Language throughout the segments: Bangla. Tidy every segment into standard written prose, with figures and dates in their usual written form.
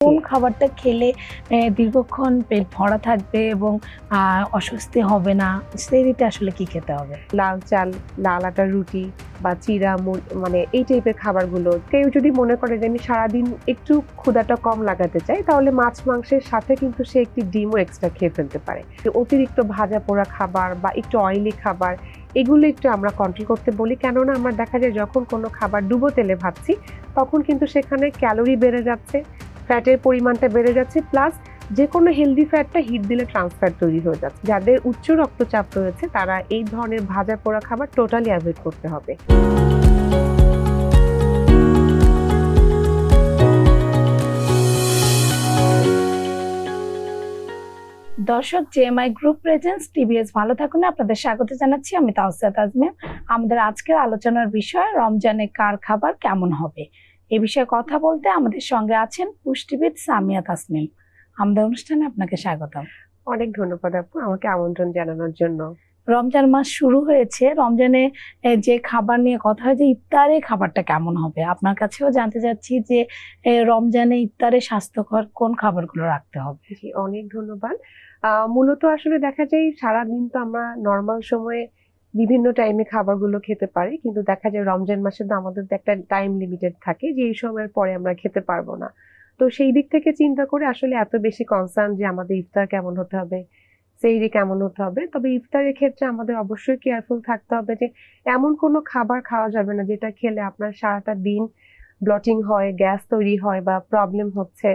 জি। কোন খাবারটা খেলে দীর্ঘক্ষণ পেট ভরা থাকবে এবং অস্বস্তি হবে না? সেহরিতে আসলে কি খেতে হবে? লাল চাল, লাল আটার রুটি বা চিড়া মানে এই টাইপের খাবারগুলো কেউ যদি মনে করে যে আমি সারাদিন একটু ক্ষুধাটা কম লাগাতে চাই, তাহলে মাছ মাংসের সাথে কিন্তু সে একটি ডিমও এক্সট্রা খেয়ে ফেলতে পারে। অতিরিক্ত ভাজা পোড়া খাবার বা একটু অয়েলি খাবার এগুলো একটু আমরা কন্ট্রোল করতে বলি। কেননা আমার দেখা যায় যখন কোনো খাবার ডুবো তেলে ভাজছি তখন কিন্তু সেখানে ক্যালোরি বেড়ে যাচ্ছে, ফ্যাটের পরিমাণটা বেড়ে যাচ্ছে, প্লাস যেকোনো হেলদি ফ্যাটটা হিট দিলে ট্রান্স ফ্যাট তৈরি হয়ে যাচ্ছে। যাদের উচ্চ রক্তচাপ রয়েছে তারা এই ধরনের ভাজা পোড়া খাবার টোটালি অ্যাভয়েড করতে হবে। দর্শক, জেএমআই গ্রুপ প্রেজেন্টস টিবিএস ভালো থাকুন আপনাদের স্বাগত জানাচ্ছি। আমি তাওসিয়া তাজমিম। আমাদের আজকের আলোচনার বিষয় রমজানে কার খাবার কেমন হবে। এ বিষয়ে কথা বলতে আমাদের সঙ্গে আছেন পুষ্টিবিদ সামিয়া তাসনিম। আমাদের অনুষ্ঠানে আপনাকে স্বাগতম। অনেক ধন্যবাদ আপু আমাকে আমন্ত্রণ জানানোর জন্য। রমজান মাস শুরু হয়েছে। রমজানে যে খাবার নিয়ে কথা হয় যে ইফতারে খাবারটা কেমন হবে, আপনার কাছেও জানতে চাচ্ছি যে রমজানে ইফতারে স্বাস্থ্যকর কোন খাবারগুলো রাখতে হবে। জি, অনেক ধন্যবাদ। মূলত আসলে দেখা যায় সারাদিন তো আমরা নরমাল সময়ে বিভিন্ন টাইমে খাবারগুলো খেতে পারি, কিন্তু দেখা যায় রমজান মাসে তো আমাদের তো একটা টাইম লিমিটেড থাকে যে এই সময়ের পরে আমরা খেতে পারবো না। তো সেই দিক থেকে চিন্তা করে আসলে এত বেশি কনসার্ন যে আমাদের ইফতার কেমন হতে হবে, সেহরি কেমন হতে হবে। তবে ইফতারের ক্ষেত্রে আমাদের অবশ্যই কেয়ারফুল থাকতে হবে যে এমন কোনো খাবার খাওয়া যাবে না যেটা খেলে আপনার সারাটা দিন ব্লটিং হয়, গ্যাস তৈরি হয় বা প্রবলেম হচ্ছে,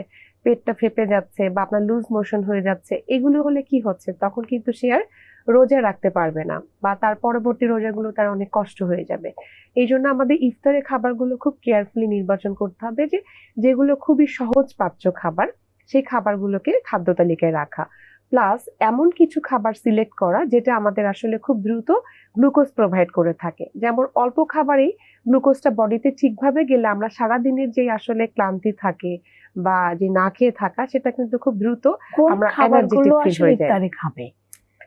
পেটটা ফেঁপে যাচ্ছে বা আপনার লুজ মোশন হয়ে যাচ্ছে। এগুলো হলে কি হচ্ছে, তখন কিন্তু সে আর রোজা রাখতে পারবে না বা তার পরবর্তী রোজাগুলো তার অনেক কষ্ট হয়ে যাবে। এই জন্য আমাদের ইফতারের খাবারগুলো খুব কেয়ারফুলি নির্বাচন করতে হবে যে যেগুলো খুবই সহজ পাচ্য খাবার সেই খাবারগুলোকে খাদ্য তালিকায় রাখা, প্লাস এমন কিছু খাবার সিলেক্ট করা যেটা আমাদের আসলে খুব দ্রুত গ্লুকোজ প্রোভাইড করে থাকে। যেমন অল্প খাবারেই গ্লুকোজটা বডিতে ঠিকভাবে গেলে আমরা সারাদিনের যে আসলে ক্লান্তি থাকে বা যে না খেয়ে থাকা সেটা কিন্তু খুব দ্রুত কোন আমরা খাবারগুলো এনার্জেটিক ফিল আসলে হয়ে যায়। ইফতারে খাবে?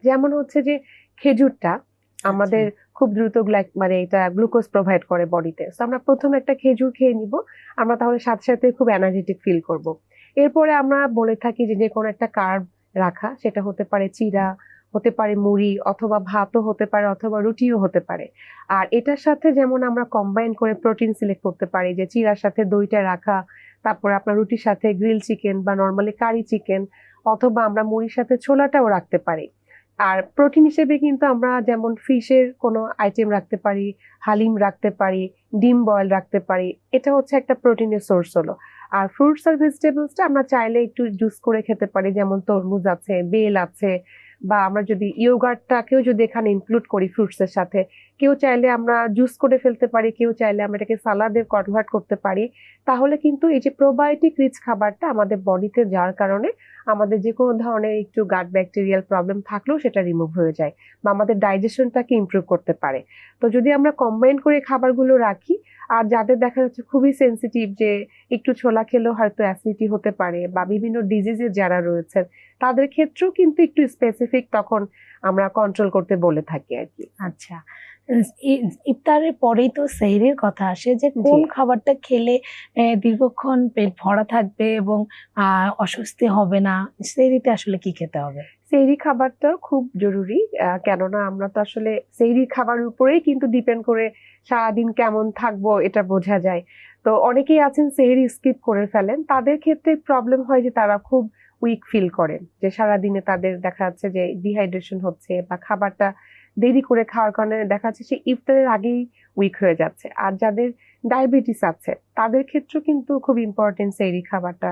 যেমন হচ্ছে যে খেজুরটা আচ্ছা। আমাদের খুব দ্রুত মানে এটা গ্লুকোজ প্রোভাইড করে বডিতে। তো আমরা প্রথমে একটা খেজুর খেয়ে নিব, আমরা তাহলে সাথে সাথে খুব এনার্জেটিক ফিল করব। এরপরে আমরা বলে থাকি যে যে কোনো একটা কার্ব রাখা, সেটা হতে পারে চিড়া, হতে পারে মুড়ি, অথবা ভাতও হতে পারে, অথবা রুটিও হতে পারে। আর এটার সাথে যেমন আমরা কম্বাইন করে প্রোটিন সিলেক্ট করতে পারি যে চিড়ার সাথে দইটা রাখা, তারপরে আপনার রুটির সাথে গ্রিল চিকেন বা নর্মালি কারি চিকেন, অথবা আমরা মুড়ির সাথে ছোলাটাও রাখতে পারি। আর প্রোটিন হিসেবে কিন্তু আমরা যেমন ফিশের কোনো আইটেম রাখতে পারি, হালিম রাখতে পারি, ডিম বয়েল রাখতে পারি। এটা হচ্ছে একটা প্রোটিনের সোর্স হলো। আর ফ্রুটস আর ভেজিটেবলসটা আমরা চাইলে একটু জুস করে খেতে পারি, যেমন তরমুজ আছে, বেল আছে, বা আমরা যদি ইয়োগার্টটাকেও যদি এখানে ইনক্লুড করি ফ্রুটস এর সাথে, কেউ চাইলে আমরা জুস করে ফেলতে পারি, কেউ চাইলে আমরা এটাকে সালাদে কনভার্ট করতে পারি। তাহলে কিন্তু এই যে প্রোবায়োটিক রিচ খাবারটা আমাদের বডিতে যাওয়ার কারণে আমাদের যে কোনো ধরনের একটু গাট ব্যাকটেরিয়াল প্রবলেম থাকলেও সেটা রিমুভ হয়ে যায় বা আমাদের ডাইজেশনটাকে ইমপ্রুভ করতে পারে। তো যদি আমরা কম্বাইন করে খাবারগুলো রাখি, আর যাদের দেখা যাচ্ছে খুবই সেনসিটিভ যে একটু ছোলা খেলেও হয়তো অ্যাসিডিটি হতে পারে বা বিভিন্ন ডিজিজের যারা রয়েছেন তাদের ক্ষেত্রেও কিন্তু একটু স্পেসিফিক তখন আমরা কন্ট্রোল করতে বলে থাকি আর কি। আচ্ছা, ইফতারের পরেই তো সেহরির কথা আসে যে জি। কোন খাবারটা খেলে দীর্ঘক্ষণ পেট ভরা থাকবে এবং অস্বস্তি হবে না। সেহরিতে আসলে কি খেতে হবে? সেহরি খাবারটা খুব জরুরি। কেননা আমরা তো আসলে সেহরি খাবারের উপরেই কিন্তু ডিপেন্ড করে সারাদিন কেমন থাকবো এটা বোঝা যায়। তো অনেকেই আছেন সেহরি স্কিপ করে ফেলেন, তাদের ক্ষেত্রে প্রবলেম হয় যে তারা খুব উইক ফিল করেন, যে সারাদিনে তাদের দেখা যাচ্ছে যে ডিহাইড্রেশন হচ্ছে বা খাবারটা দেরি করে খাওয়ার কারণে দেখা যাচ্ছে সে ইফতারের আগেই উইক হয়ে যাচ্ছে। আর যাদের ডায়াবেটিস আছে তাদের ক্ষেত্রেও কিন্তু খুব ইম্পর্টেন্ট সেহরি খাবারটা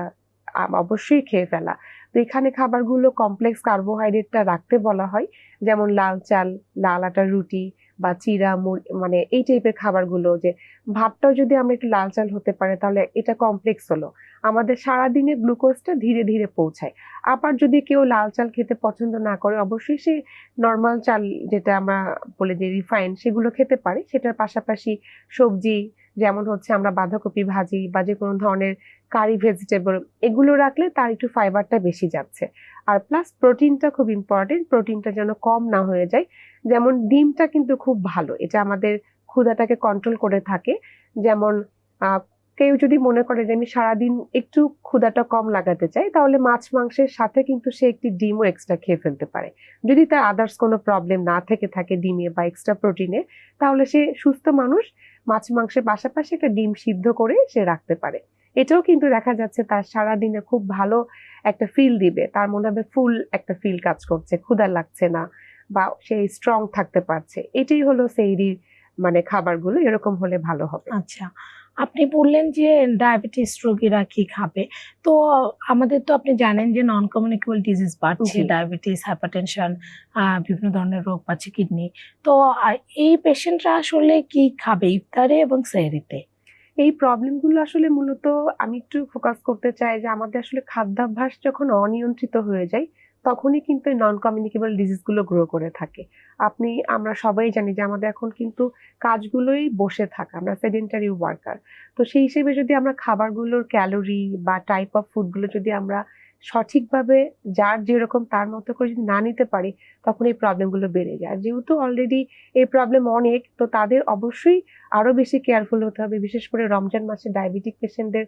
অবশ্যই খেয়ে ফেলা। তো এখানে খাবারগুলো কমপ্লেক্স কার্বোহাইড্রেটটা রাখতে বলা হয়, যেমন লাল চাল, লাল আটার রুটি বা চিড়া মানে এই টাইপের খাবারগুলো। যে ভাতটাও যদি আমরা একটু লাল চাল হতে পারে তাহলে এটা কমপ্লেক্স হলো, আমাদের সারাদিনে গ্লুকোজটা ধীরে ধীরে পৌঁছায়। আবার যদি কেউ লাল চাল খেতে পছন্দ না করে, অবশ্যই সে নর্মাল চাল যেটা আমরা বলে যে রিফাইন সেগুলো খেতে পারে। সেটার পাশাপাশি সবজি, যেমন হচ্ছে আমরা বাঁধাকপি ভাজি বা যে কোনো ধরনের কারি ভেজিটেবল, এগুলো রাখলে তার একটু ফাইবারটা বেশি যাচ্ছে। আর প্লাস প্রোটিনটা খুব ইম্পর্টেন্ট, প্রোটিনটা যেন কম না হয়ে যায়। যেমন ডিমটা কিন্তু খুব ভালো, এটা আমাদের ক্ষুধাটাকে কন্ট্রোল করে থাকে। যেমন কেউ যদি মনে করে যে আমি সারাদিন একটু ক্ষুধাটা কম লাগাতে চাই, তাহলে মাছ মাংসের সাথে কিন্তু সে একটি ডিমও এক্সট্রা খেয়ে ফেলতে পারে। যদি তার আদার্স কোনো প্রবলেম না থেকে থাকে ডিমে বা এক্সট্রা প্রোটিনে, তাহলে সে সুস্থ মানুষ মাছ মাংসের পাশাপাশি একটা ডিম সিদ্ধ করে সে রাখতে পারে। এটাও কিন্তু দেখা যাচ্ছে তার সারাদিনে খুব ভালো একটা ফিল দিবে, তার মনে হবে ফুল একটা ফিল কাজ করছে, ক্ষুধা লাগছে না বা সে স্ট্রং থাকতে পারছে। এটাই হলো সেহরির মানে খাবারগুলো, এরকম হলে ভালো হবে। আচ্ছা, আপনি বললেন যে ডায়াবেটিস রোগীরা কি খাবে। তো আমাদের তো আপনি জানেন যে নন কমিউনিকেবল ডিজিজ বাড়ছে, জি। ডায়াবেটিস, হাইপারটেনশন, বিভিন্ন ধরনের রোগ বাড়ছে, কিডনি। তো এই পেশেন্টরা আসলে কি খাবে ইফতারে এবং সেহরিতে? এই প্রবলেমগুলো আসলে মূলত আমি একটু ফোকাস করতে চাই যে আমাদের আসলে খাদ্যাভ্যাস যখন অনিয়ন্ত্রিত হয়ে যায়, তখনই কিন্তু এই নন কমিউনিকেবল ডিজিজ গুলো গ্রো করে থাকে। আমরা সবাই জানি যে আমাদের এখন কিন্তু কাজগুলোই বসে থাকা, আমরা সেডেন্টারি ওয়ার্কার। তো সেই হিসেবে যদি আমরা খাবারগুলোর ক্যালোরি বা টাইপ অফ ফুড গুলো যদি আমরা সঠিকভাবে যার যেরকম তার মতো করে যদি না নিতে পারি, তখন এই প্রবলেমগুলো বেড়ে যায়। আর যেহেতু অলরেডি এই প্রবলেম অনেক, তো তাদের অবশ্যই আরো বেশি কেয়ারফুল হতে হবে। বিশেষ করে রমজান মাসে ডায়াবেটিক পেশেন্টদের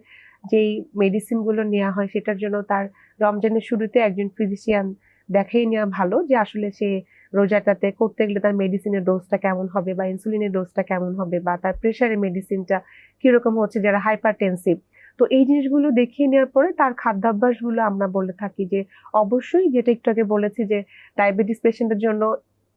যেই মেডিসিন গুলো নেওয়া হয়, সেটার জন্য তার রমজানের শুরুতে একজন ফিজিশিয়ান দেখিয়ে নেওয়া ভালো যে আসলে সে রোজাটাতে করতে গেলে তার মেডিসিনের ডোজটা কেমন হবে বা ইনসুলিনের ডোজটা কেমন হবে বা তার প্রেশারের মেডিসিনটা কিরকম হচ্ছে, যারা হাইপারটেনসিভ। তো এই জিনিসগুলো দেখিয়ে নেওয়ার পরে তার খাদ্যাভ্যাসগুলো আমরা বলে থাকি যে অবশ্যই, যেটা একটু আগে বলেছি যে ডায়াবেটিস পেশেন্টের জন্য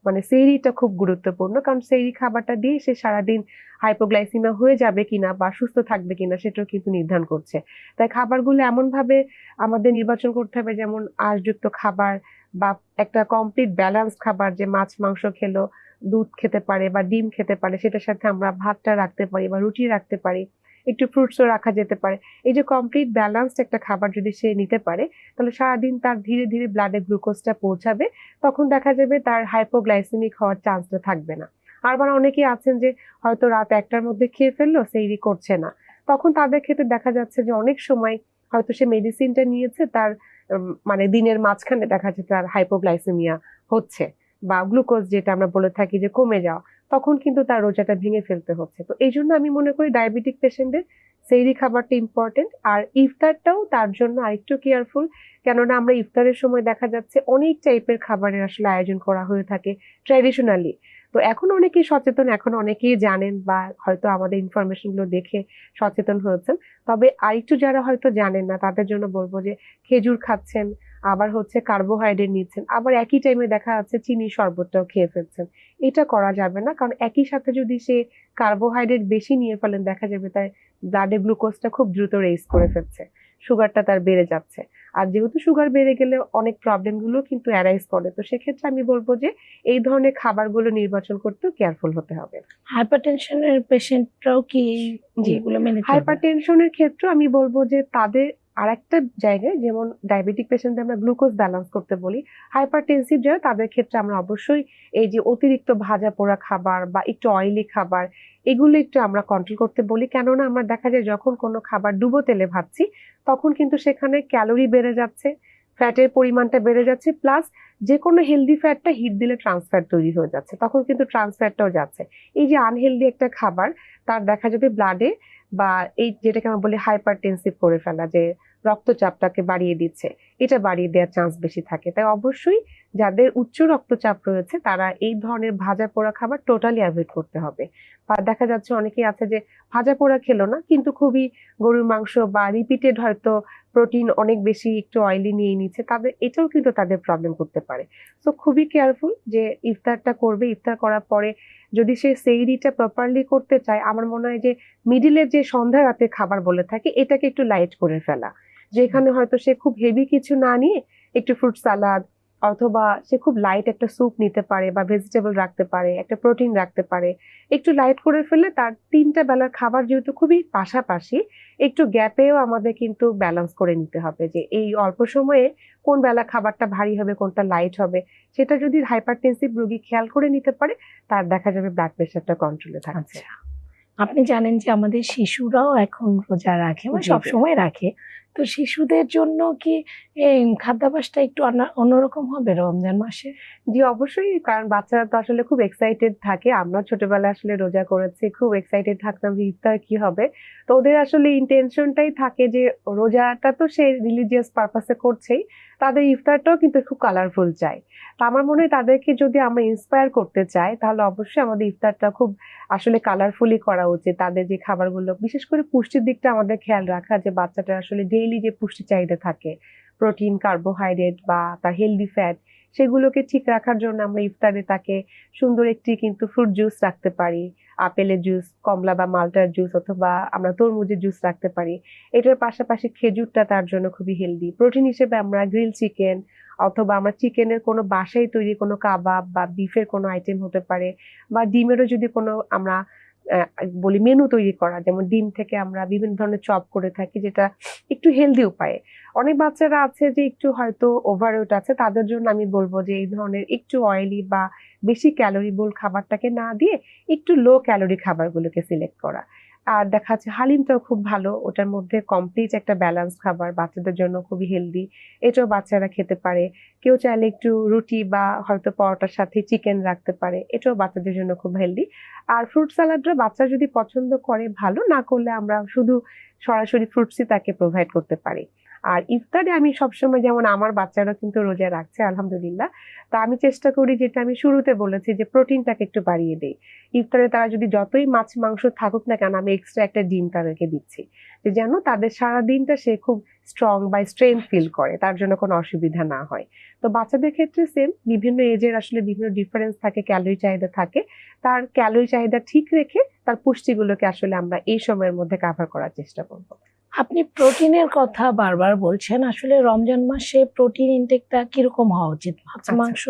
মানে সেহরিটা খুব গুরুত্বপূর্ণ, কারণ সেহরি খাবারটা দিয়ে সে সারাদিন হাইপোগ্লাইসিমিয়া হয়ে যাবে কিনা বা সুস্থ থাকবে কিনা সেটাও কিন্তু নির্ধারণ করছে। তাই খাবারগুলো এমন ভাবে আমাদের নির্বাচন করতে হবে, যেমন আঁশযুক্ত খাবার বা একটা কমপ্লিট ব্যালেন্সড খাবার, যে মাছ মাংস খেলো, দুধ খেতে পারে বা ডিম খেতে পারে, সেটার সাথে আমরা ভাতটা রাখতে পারি বা রুটি রাখতে পারি, একটু ফ্রুটসও রাখা যেতে পারে। এই যে কমপ্লিট ব্যালেন্সড একটা খাবার যদি সে নিতে পারে, তাহলে সারাদিন তার ধীরে ধীরে ব্লাডে গ্লুকোজটা পৌঁছাবে, তখন দেখা যাবে তার হাইপোগ্লাইসেমিক হওয়ার চান্সটা থাকবে না। আবার অনেকেই আছেন যে হয়তো রাত 1টার মধ্যে খেয়ে ফেললো, সেহরি করছে না, তখন তাদের ক্ষেত্রে দেখা যাচ্ছে যে অনেক সময় হয়তো সে মেডিসিনটা নিয়েছে, তার মানে দিনের মাঝখানে দেখা যাচ্ছে তার হাইপোগ্লাইসেমিয়া হচ্ছে বা গ্লুকোজ যেটা আমরা বলে থাকি যে কমে যাওয়া, তখন কিন্তু তার রোজাটা ভেঙে ফেলতে হচ্ছে। তো এই জন্য আমি মনে করি ডায়াবেটিক পেশেন্টদের সেহরি খাবারটা ইম্পর্টেন্ট, আর ইফতারটাও তার জন্য আরেকটু কেয়ারফুল। কেননা আমরা ইফতারের সময় দেখা যাচ্ছে অনেক টাইপের খাবারের আসলে আয়োজন করা হয়ে থাকে ট্র্যাডিশনালি। তো এখন অনেকেই সচেতন, এখন অনেকেই জানেন বা হয়তো আমাদের ইনফরমেশন গুলো দেখে সচেতন হয়েছেন। তবে আরেকটু যারা হয়তো জানেন না, তাদের জন্য বলবো যে খেজুর খাচ্ছেন, আবার হচ্ছে কার্বোহাইড্রেট নিচ্ছেন, আবার একই টাইমে দেখা যাচ্ছে চিনির শরবতটাও খেয়ে ফেলছেন। এটা করা যাবে না, কারণ একই সাথে যদি সে কার্বোহাইড্রেট বেশি নিয়ে ফেলেন, দেখা যাবে তার ব্লাডে গ্লুকোজটা খুব দ্রুত রেইজ করে ফেলছে, সুগারটা তার বেড়ে যাচ্ছে। আর যেহেতু সুগার বেড়ে গেলে অনেক প্রবলেম গুলো কিন্তু অ্যারাইজ করে, তো সেক্ষেত্রে আমি বলবো যে এই ধরনের খাবারগুলো নির্বাচন করতেও কেয়ারফুল হতে হবে। হাইপারটেনশনের পেশেন্টরাও কি জি, এগুলো মেনে চলবে? হাইপারটেনশনের ক্ষেত্রে আমি বলবো যে তাদের আরেকটা জায়গায়, যেমন ডায়াবেটিক পেশেন্টদের আমরা গ্লুকোজ ব্যালেন্স করতে বলি, হাইপারটেনসিভ যারা তাদের ক্ষেত্রে আমরা অবশ্যই এই যে অতিরিক্ত ভাজা পোড়া খাবার বা একটু অয়েলি খাবার, এগুলো একটু আমরা কন্ট্রোল করতে বলি। কেননা আমরা দেখা যায় যখন কোনো খাবার ডুবো তেলে ভাজছি, তখন কিন্তু সেখানে ক্যালোরি বেড়ে যাচ্ছে, ফ্যাটের পরিমাণটা বেড়ে যাচ্ছে, প্লাস যে কোনো হেলদি ফ্যাটটা হিট দিলে ট্রান্সফ্যাট তৈরি হয়ে যাচ্ছে, তখন কিন্তু ট্রান্সফ্যাটটাও যাচ্ছে। এই যে আনহেলদি একটা খাবার, তার দেখা যাবে ব্লাডে বা এই যেটাকে আমরা বলি হাইপারটেনসিভ করে ফেলা, যে রক্তচাপটাকে বাড়িয়ে দিচ্ছে, এটা বাড়িয়ে দেওয়ার চান্স বেশি থাকে। তাই অবশ্যই যাদের উচ্চ রক্তচাপ রয়েছে, তারা এই ধরনের ভাজা পোড়া খাবার টোটালি অ্যাভয়েড করতে হবে। বা দেখা যাচ্ছে অনেকেই আছে যে ভাজা পোড়া খেলো না, কিন্তু খুবই গরুর মাংস বা রিপিটেড হয়তো প্রোটিন অনেক বেশি একটু অয়েলি নিয়ে নিচ্ছে, তাদের এটাও কিন্তু তাদের প্রবলেম করতে পারে। তো খুবই কেয়ারফুল যে ইফতারটা করবে, ইফতার করার পরে যদি সে সেহরিটা প্রপারলি করতে চায়, আমার মনে হয় যে মিডিলের যে সন্ধ্যা রাতের খাবার বলে থাকে, এটাকে একটু লাইট করে ফেলা, যেখানে হয়তো সে খুব হেভি কিছু না নিয়ে একটু ফ্রুট সালাদ, অথবা সে খুব লাইট একটা স্যুপ নিতে পারে বা ভেজিটেবল রাখতে পারে, একটা প্রোটিন রাখতে পারে। একটু লাইট করে ফেললে তার 3টা বেলার খাবার যেহেতু খুবই পাশাপাশি, একটু গ্যাপেও আমাদের কিন্তু ব্যালেন্স করে নিতে হবে যে এই অল্প সময়ে কোন বেলা খাবারটা ভারী হবে, কোনটা লাইট হবে। সেটা যদি হাইপারটেনসিভ রোগী খেয়াল করে নিতে পারে, তার দেখা যাবে ব্লাড প্রেশারটা কন্ট্রোলে থাকছে। আচ্ছা, আপনি জানেন যে আমাদের শিশুরাও এখন রোজা রাখে, মানে জি, জি। সবসময় রাখে। তো শিশুদের জন্য কি এই খাদ্যাভ্যাসটা একটু অন্যরকম হবে রমজান মাসে? জি অবশ্যই, কারণ বাচ্চারা তো আসলে খুব এক্সাইটেড থাকে। আমরা ছোটবেলায় আসলে রোজা করেছি, খুব এক্সাইটেড থাকতাম যে ইফতার কি হবে। তো ওদের আসলে ইনটেনশনটাই থাকে যে রোজাটা তো সে রিলিজিয়াস পারপাসে করছেই, তাদের ইফতারটাও কিন্তু খুব কালারফুল চাই। তো আমার মনে হয় তাদেরকে যদি আমরা ইন্সপায়ার করতে চাই তাহলে অবশ্যই আমাদের ইফতারটা খুব আসলে কালারফুলি করা উচিত। তাদের যে খাবারগুলো, বিশেষ করে পুষ্টির দিকটা আমাদের খেয়াল রাখা, যে বাচ্চাটার আসলে ডেইলি যে পুষ্টি চাহিদা থাকে, প্রোটিন, কার্বোহাইড্রেট বা তার হেলদি ফ্যাট, সেগুলোকে ঠিক রাখার জন্য আমরা ইফতারে তাকে সুন্দর একটি কিন্তু ফ্রুট জুস রাখতে পারি। আপেলের জুস, কমলা বা মালটার জুস, অথবা আমরা তরমুজের জুস রাখতে পারি। এটার পাশাপাশি খেজুরটা তার জন্য খুবই হেলদি। প্রোটিন হিসেবে আমরা গ্রিল চিকেন, অথবা আমরা চিকেনের কোনো বাসায় তৈরি কোনো কাবাব বা বিফের কোনো আইটেম হতে পারে, বা ডিমেরও যদি কোনো আমরা আহ, বলি মেনু তৈরি করা, যেমন ডিম থেকে আমরা বিভিন্ন ধরনের চপ করে থাকি, যেটা একটু হেলদি উপায়ে। অনেক বাচ্চারা আছে যে একটু হয়তো ওভারওয়েট আছে, তাদের জন্য আমি বলবো যে এই ধরনের একটু অয়েলি বা বেশি ক্যালোরিবুল খাবারটাকে না দিয়ে একটু লো ক্যালোরি খাবারগুলোকে সিলেক্ট করা। আর দেখা যাচ্ছে হালিমটাও খুব ভালো, ওটার মধ্যে কমপ্লিট একটা ব্যালেন্স খাবার, বাচ্চাদের জন্য খুবই হেলদি, এটাও বাচ্চারা খেতে পারে। কেউ চাইলে একটু রুটি বা হয়তো পরোটার সাথে চিকেন রাখতে পারে, এটাও বাচ্চাদের জন্য খুব হেলদি। আর ফ্রুট স্যালাডটা বাচ্চা যদি পছন্দ করে ভালো, না করলে আমরা শুধু সরাসরি ফ্রুটসই তাকে প্রোভাইড করতে পারি। আর ইফতারে আমি সবসময়, যেমন আমার বাচ্চারা কিন্তু রোজা রাখছে আলহামদুলিল্লাহ, তা আমি চেষ্টা করি, যেটা আমি শুরুতে বলেছি, যে প্রোটিনটাকে একটু বাড়িয়ে দেই। ইফতারে তারা যদি যতই মাছ মাংস থাকুক না কেন, আমি এক্সট্রা একটা ডিম তাদেরকে দিচ্ছি, যে যেন তাদের সারা দিনটা সে খুব স্ট্রং বা স্ট্রেংথ ফিল করে, তার জন্য কোনো অসুবিধা না হয়। তো বাচ্চাদের ক্ষেত্রে সেম, বিভিন্ন এজের আসলে বিভিন্ন ডিফারেন্স থাকে, ক্যালোরি চাহিদা থাকে। তার ক্যালোরি চাহিদা ঠিক রেখে তার পুষ্টিগুলোকে আসলে আমরা এই সময়ের মধ্যে কাভার করার চেষ্টা করবো। আপনি প্রোটিনের কথা বারবার বলছেন, আসলে রমজান মাসে প্রোটিন ইনটেকটা কিরকম হওয়া উচিত? মাছ, আচ্ছা, মাংস,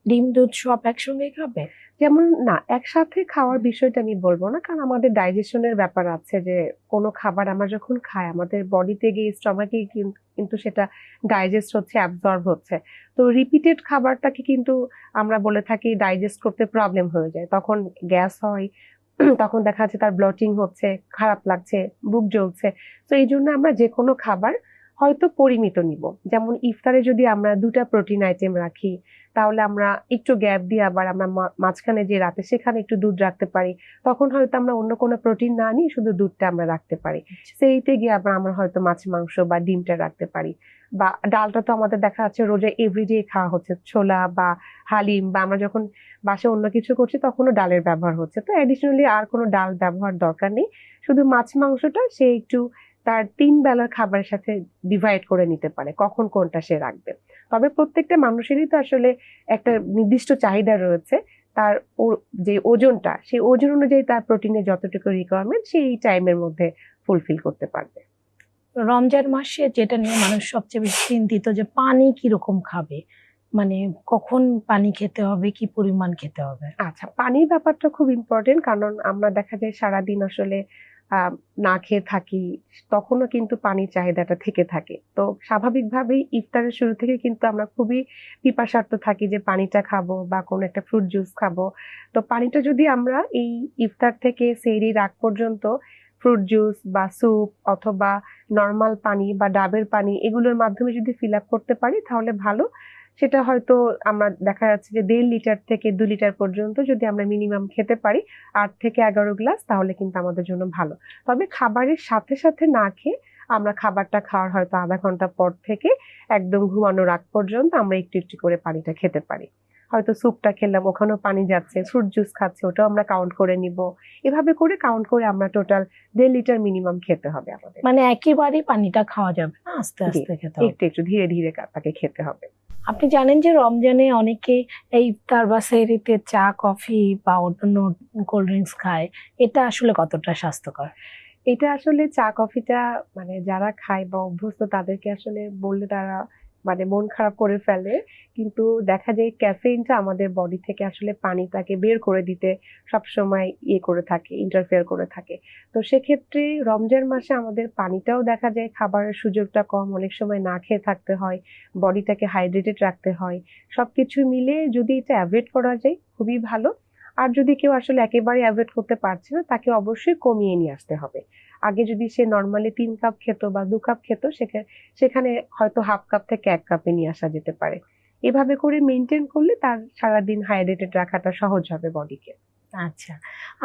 ডিম, দুধ সব একসঙ্গে খাবে? যেমন না, একসাথে খাওয়ার বিষয়টা আমি বলবো না, কারণ আমাদের ডাইজেশনের ব্যাপার আছে, যে কোনো খাবার আমরা যখন খাই আমাদের বডিতে গিয়ে স্টমাকে কিন্তু সেটা ডাইজেস্ট হচ্ছে, অ্যাবজর্ব হচ্ছে। তো রিপিটেড খাবারটাকে কিন্তু আমরা বলে থাকি ডাইজেস্ট করতে প্রবলেম হয়ে যায়, তখন গ্যাস হয়, তখন দেখা যাচ্ছে তার ব্লটিং হচ্ছে, খারাপ লাগছে, বুক জ্বলছে। তো এই জন্য আমরা যে কোনো খাবার হয়তো পরিমিত নিব। যেমন ইফতারে যদি আমরা 2টা প্রোটিন আইটেম রাখি, তাহলে আমরা একটু গ্যাপ দিয়ে আবার আমরা মাঝখানে যে রাতে সেখানে একটু দুধ রাখতে পারি। তখন হয়তো আমরা অন্য কোনো প্রোটিন না নিয়ে শুধু দুধটা আমরা রাখতে পারি। সেইতে গিয়ে আবার আমরা হয়তো মাছ মাংস বা ডিমটা রাখতে পারি। বা ডালটা তো আমাদের দেখা যাচ্ছে রোজা এভরিডে খাওয়া হচ্ছে, ছোলা বা হালিম, বা আমরা যখন বাসায় অন্য কিছু করছি তখনও ডালের ব্যবহার হচ্ছে। তো অ্যাডিশনালি আর কোনো ডাল ব্যবহার দরকার নেই। শুধু মাছ মাংসটা সে একটু তার 3 বেলার খাবারের সাথে ডিভাইড করে নিতে পারে, কখন কোনটা সে রাখবে। তবে প্রত্যেকটা মানুষেরই তো আসলে একটা নির্দিষ্ট চাহিদা রয়েছে। তার যে ওজনটা, সেই ওজন অনুযায়ী তার প্রোটিনের যতটুকু রিকোয়ারমেন্ট সেই টাইমের মধ্যে ফুলফিল করতে পারবে। রমজান মাসে যেটা নিয়ে মানুষ সবচেয়ে বেশি চিন্তিত, যে পানি কিরকম খাবে, মানে কখন পানি খেতে হবে, কি পরিমাণ খেতে হবে? আচ্ছা, পানির ব্যাপারটা খুব ইম্পর্টেন্ট, কারণ আমরা দেখা যায় সারাদিন আসলে না খেয়ে থাকি, তখনও কিন্তু পানির চাহিদাটা থেকে থাকে। তো স্বাভাবিকভাবেই ইফতারের শুরু থেকে কিন্তু আমরা খুবই পিপাসার্ত থাকি যে পানিটা খাবো বা কোনো একটা ফ্রুট জুস খাবো। তো পানিটা যদি আমরা এই ইফতার থেকে সেহরির আগ পর্যন্ত ফ্রুট জুস বা স্যুপ অথবা নর্মাল পানি বা ডাবের পানি, এগুলোর মাধ্যমে যদি ফিল আপ করতে পারি তাহলে ভালো। সেটা হয়তো আমরা দেখা যাচ্ছে যে 1.5 লিটার থেকে 2 লিটার পর্যন্ত যদি আমরা মিনিমাম খেতে পারি, 8 থেকে 11 গ্লাস, তাহলে কিন্তু আমাদের জন্য ভালো। তবে খাবারের সাথে সাথে না খেয়ে আমরা খাবারটা খাওয়ার হয়তো আধা ঘন্টা পর থেকে একদম ঘুমানোর আগ পর্যন্ত আমরা একটু একটু করে পানিটা খেতে পারি। হয়তো স্যুপটা খেলাম, ওখানেও পানি যাচ্ছে, ফ্রুট জুস খাচ্ছে, ওটাও আমরা কাউন্ট করে নিব। এভাবে করে কাউন্ট করে আমরা টোটাল 1.5 লিটার মিনিমাম খেতে হবে আমাদের। মানে একেবারেই পানিটা খাওয়া যাবে না, আস্তে জি, আস্তে খেতে হবে। একটু একটু ধীরে ধীরে তাকে খেতে হবে। আপনি জানেন যে রমজানে অনেকে এই ইফতার বা সেহরিতে চা, কফি বা অন্যান্য কোল্ড ড্রিঙ্কস খায়, এটা আসলে কতটা স্বাস্থ্যকর? এটা আসলে চা কফিটা মানে যারা খায় বা অভ্যস্ত তাদেরকে আসলে বললে তারা মানে মন খারাপ করে ফেলে। কিন্তু দেখা যায় ক্যাফেইনটা আমাদের বডি থেকে আসলে পানিটাকে বের করে দিতে সবসময় করে থাকে, ইন্টারফেয়ার করে থাকে। তো সেক্ষেত্রে রমজান মাসে আমাদের পানিটাও দেখা যায় খাবারের সুযোগটা কম, অনেক সময় না খেয়ে থাকতে হয়, বডিটাকে হাইড্রেটেড রাখতে হয়। সবকিছু মিলে যদি এটা অ্যাভয়েড করা যায় খুবই ভালো। আর যদি কেউ আসলে একেবারে অ্যাভয়েড করতে পারছে না, তাকে অবশ্যই কমিয়ে নিয়ে আসতে হবে। আগে যদি সে নর্মালি 3 কাপ খেত বা 2 কাপ খেত, সেখানে হয়তো হাফ কাপ থেকে 1 কাপে নিয়ে আসা যেতে পারে। এভাবে করে মেনটেন করলে তার সারাদিন হাইড্রেটেড রাখাটা সহজ হবে বডিকে। আচ্ছা।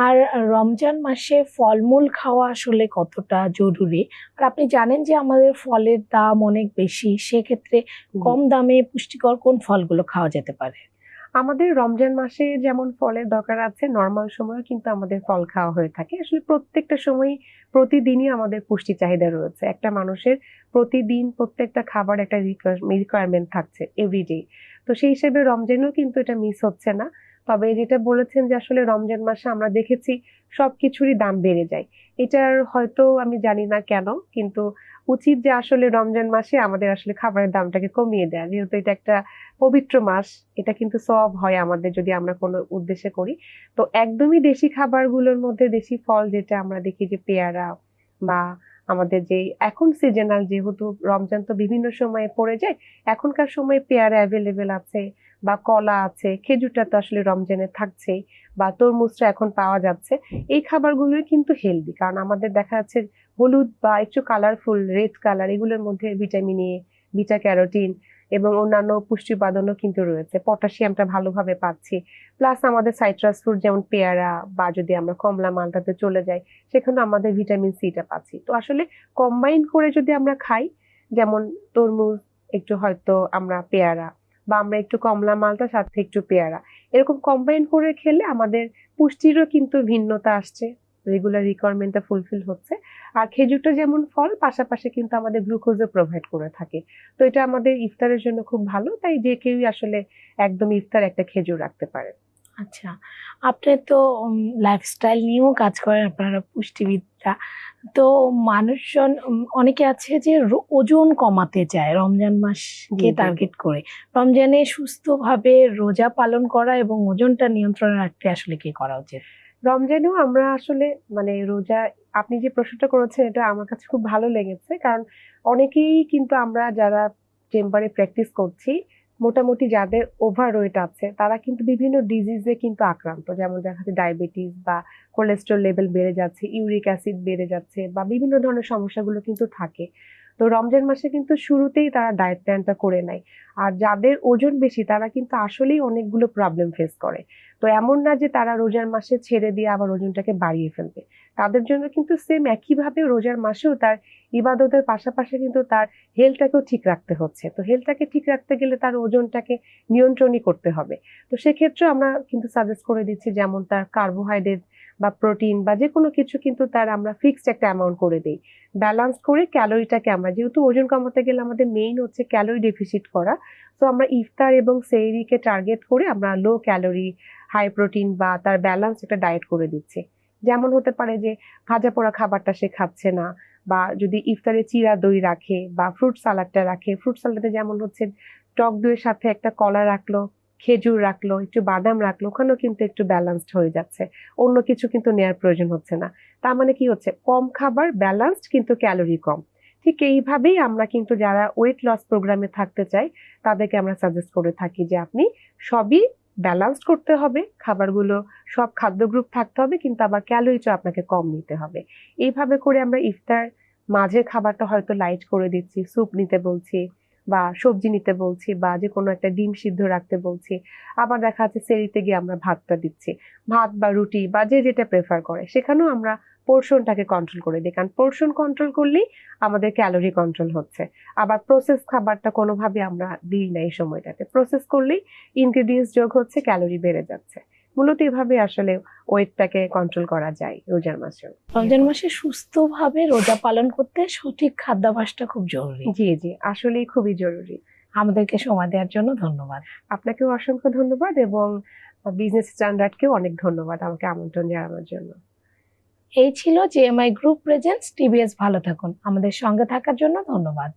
আর রমজান মাসে ফলমূল খাওয়া আসলে কতটা জরুরি? আর আপনি জানেন যে আমাদের ফলের দাম অনেক বেশি। সেক্ষেত্রে কম দামে পুষ্টিকর কোন ফলগুলো খাওয়া যেতে পারে? আমাদের রমজান মাসে যেমন ফলের দরকার আছে, নর্মাল সময়ও কিন্তু আমাদের ফল খাওয়া হয়ে থাকে। আসলে প্রত্যেকটা সময়ই প্রতিদিনই আমাদের পুষ্টি চাহিদা রয়েছে। একটা মানুষের প্রতিদিন প্রত্যেকটা খাবার একটা রিকোয়ারমেন্ট থাকছে এভরিডে। তো সেই হিসেবে রমজানেও কিন্তু এটা মিস হচ্ছে না। তবে যেটা বলেছেন যে আসলে রমজান মাসে আমরা দেখেছি সবকিছুরই দাম বেড়ে যায়। এটার হয়তো আমি জানি না কেন, কিন্তু উচিত যে আসলে রমজান মাসে আমাদের আসলে খাবারের দামটাকে কমিয়ে দেয়া। যেহেতু এটা একটা পবিত্র মাস, এটা কিন্তু সওয়াব হয় আমাদের যদি আমরা কোনো উদ্দেশ্যে করি। তো একদমই দেশি খাবারগুলোর মধ্যে দেশি ফল যেটা আমরা দেখি যে পেয়ারা বা আমাদের যে এখন সিজনাল, যেহেতু রমজান তো বিভিন্ন সময়ে পড়ে যায়, এখনকার সময়ে পেয়ারা অ্যাভেলেবেল আছে বা কলা আছে, খেজুরটা তো আসলে রমজানে থাকছেই, বা তরমুজটা এখন পাওয়া যাচ্ছে। এই খাবারগুলোই কিন্তু হেলদি, কারণ আমাদের দেখা যাচ্ছে হলুদ বা একটু কালারফুল রেড কালার এগুলোর মধ্যে ভিটামিন এ, বিটা ক্যারোটিন এবং অন্যান্য পুষ্টি উপাদানও কিন্তু রয়েছে। পটাশিয়ামটা ভালোভাবে পাচ্ছি। প্লাস আমাদের সাইট্রাস ফ্রুট যেমন পেয়ারা বা যদি আমরা কমলা মালটাতে চলে যাই, সেখানে আমাদের ভিটামিন সিটা পাচ্ছি। তো আসলে কম্বাইন করে যদি আমরা খাই, যেমন তরমুজ একটু হয়তো আমরা পেয়ারা, বা আমরা একটু কমলা মালটা সাথে একটু পেয়ারা, এরকম কম্বাইন করে খেলে আমাদের পুষ্টিরও কিন্তু ভিন্নতা আসছে, রেগুলার রিকোয়ারমেন্টটা ফুলফিল হচ্ছে। আর খেজুরটা যেমন ফল, পাশাপাশি কিন্তু আমাদের গ্লুকোজও প্রোভাইড করে থাকে। তো এটা আমাদের ইফতারের জন্য খুব ভালো, তাই যে কেউই আসলে একদম ইফতার একটা খেজুর রাখতে পারে। আচ্ছা। আপনি তো লাইফস্টাইল নিয়েও কাজ করেন, আপনারা পুষ্টিবিদরা। তো মানুষজন অনেকে আছে যে ওজন কমাতে চায় রমজান মাসকে জি, জি। টার্গেট করে। রমজানে সুস্থভাবে রোজা পালন করা এবং ওজনটা নিয়ন্ত্রণে রাখতে আসলে কি করা উচিত? রমজানেও আমরা আসলে মানে রোজা, আপনি যে প্রশ্নটা করেছেন এটা আমার কাছে খুব ভালো লেগেছে, কারণ অনেকেই কিন্তু আমরা যারা চেম্বারে প্র্যাকটিস করছি, মোটামুটি যাদের ওভারওয়েট আছে তারা কিন্তু বিভিন্ন ডিজিজে কিন্তু আক্রান্ত, যেমন দেখা যাচ্ছে ডায়াবেটিস বা কোলেস্টেরল লেভেল বেড়ে যাচ্ছে, ইউরিক অ্যাসিড বেড়ে যাচ্ছে, বা বিভিন্ন ধরনের সমস্যাগুলো কিন্তু থাকে। তো রমজান মাসে কিন্তু শুরুতেই তারা ডায়েট প্ল্যানটা করে নেয়। আর যাদের ওজন বেশি তারা কিন্তু আসলেই অনেকগুলো প্রবলেম ফেস করে। তো এমন না যে তারা রোজার মাসে ছেড়ে দিয়ে আবার ওজনটাকে বাড়িয়ে ফেলবে। তাদের জন্য কিন্তু সেম একইভাবে রোজার মাসেও তার ইবাদতের পাশাপাশি কিন্তু তার হেলথটাকেও ঠিক রাখতে হচ্ছে। তো হেলথটাকে ঠিক রাখতে গেলে তার ওজনটাকে নিয়ন্ত্রণই করতে হবে। তো সেক্ষেত্রে আমরা কিন্তু সাজেস্ট করে দিচ্ছি, যেমন তার কার্বোহাইড্রেট বা প্রোটিন বা যেকোনো কিছু কিন্তু তার আমরা ফিক্সড একটা অ্যামাউন্ট করে দেই। ব্যালান্স করে ক্যালোরিটাকে আমরা, যেহেতু ওজন কমাতে গেলে আমাদের মেইন হচ্ছে ক্যালোরি ডেফিসিট করা। তো আমরা ইফতার এবং সেহরিকে টার্গেট করে আমরা লো ক্যালোরি, হাই প্রোটিন বা তার ব্যালান্স একটা ডায়েট করে দিচ্ছি। যেমন হতে পারে যে ভাজা পোড়া খাবারটা সে খাচ্ছে না, বা যদি ইফতারে চিরা দই রাখে বা ফ্রুট সালাডটা রাখে, ফ্রুট সালাডে যেমন হচ্ছে টক দইয়ের সাথে একটা কলা রাখলো, খেজুর রাখলো, একটু বাদাম রাখলো, ওখানেও কিন্তু একটু ব্যালান্সড হয়ে যাচ্ছে। অন্য কিছু কিন্তু নেয়ার প্রয়োজন হচ্ছে না। তার মানে কি হচ্ছে, কম খাবার ব্যালান্সড কিন্তু ক্যালোরি কম। ঠিক এইভাবেই আমরা কিন্তু যারা ওয়েট লস প্রোগ্রামে থাকতে চাই তাদেরকে আমরা সাজেস্ট করে থাকি যে আপনি সবই ব্যালান্সড করতে হবে, খাবারগুলো সব খাদ্য গ্রুপ থাকতে হবে, কিন্তু আবার ক্যালোরিটা আপনাকে কম নিতে হবে। এইভাবে করে আমরা ইফতার মাঝের খাবারটা হয়তো লাইট করে দিচ্ছি, স্যুপ নিতে বলছি বা সবজি নিতে বলছি বা যে কোনো একটা ডিম সিদ্ধ রাখতে বলছি। আবার দেখা যাচ্ছে সেহরিতে গিয়ে আমরা ভাতটা দিচ্ছি, ভাত বা রুটি বা যে যেটা প্রেফার করে, সেখানেও আমরা পোর্শনটাকে কন্ট্রোল করে দিই, কারণ পোর্শন কন্ট্রোল করলেই আমাদের ক্যালোরি কন্ট্রোল হচ্ছে। আবার প্রসেস খাবারটা কোনোভাবে আমরা দিই না এই সময়টাতে, প্রসেস করলেই ইনগ্রেডিয়েন্টস যোগ হচ্ছে, ক্যালোরি বেড়ে যাচ্ছে। মূলত এভাবে আসলে ওয়েটটাকে কন্ট্রোল করা যায় রোজার মাসে। রমজান মাসে সুস্থভাবে রোজা পালন করতে সঠিক খাদ্যাভ্যাসটা খুব জরুরি। জি, জি, আসলেই খুবই জরুরি। আমাদেরকে সময় দেওয়ার জন্য ধন্যবাদ। আপনাকেও অসংখ্য ধন্যবাদ, এবং বিজনেস স্ট্যান্ডার্ডকেও অনেক ধন্যবাদ আমাকে আমন্ত্রণ জানানোর জন্য। এই ছিল জেএমআই গ্রুপ প্রেজেন্টস টিবিএস ভালো থাকুন। আমাদের সঙ্গে থাকার জন্য ধন্যবাদ।